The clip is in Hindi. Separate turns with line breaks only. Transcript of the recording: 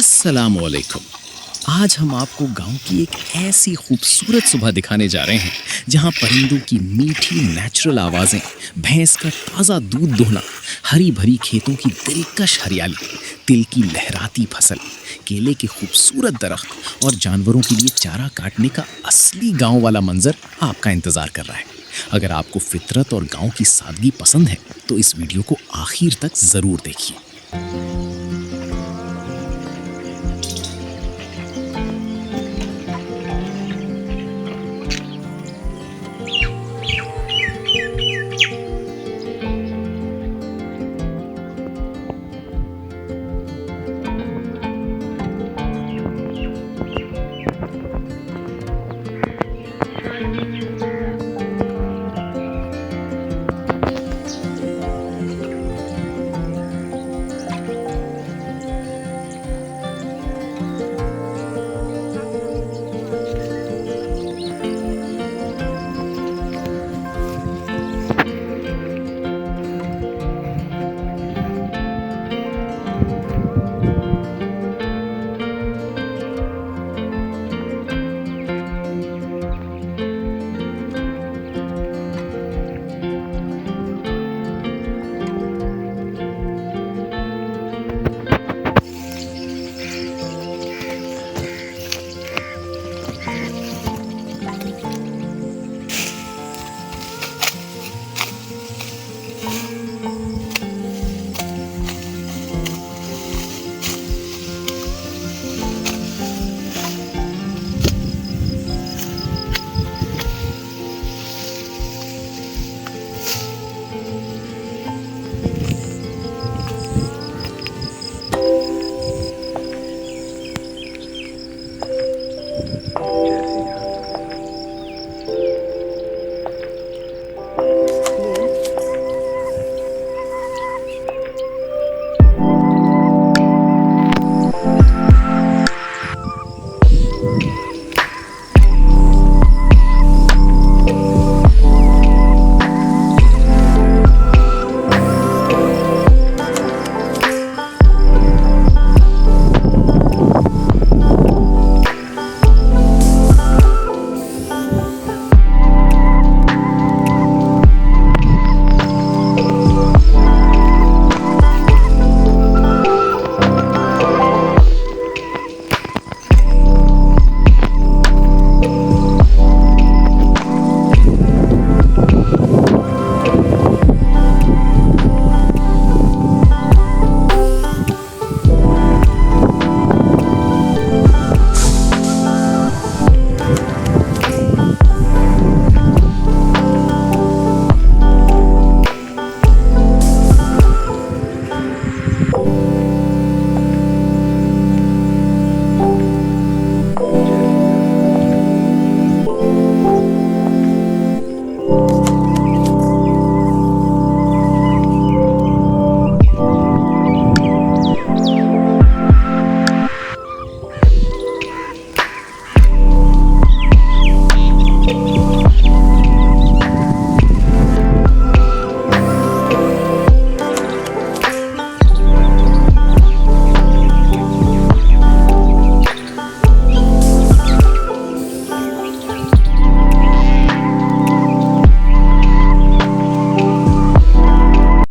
अस्सलामुअलैकुम। आज हम आपको गांव की एक ऐसी खूबसूरत सुबह दिखाने जा रहे हैं जहां परिंदों की मीठी नेचुरल आवाज़ें, भैंस का ताज़ा दूध दोहना, हरी भरी खेतों की दिलकश हरियाली, तिल की लहराती फसल, केले के खूबसूरत दरख्त और जानवरों के लिए चारा काटने का असली गांव वाला मंजर आपका इंतज़ार कर रहा है। अगर आपको फितरत और गांव की सादगी पसंद है तो इस वीडियो को आखिर तक ज़रूर देखिए।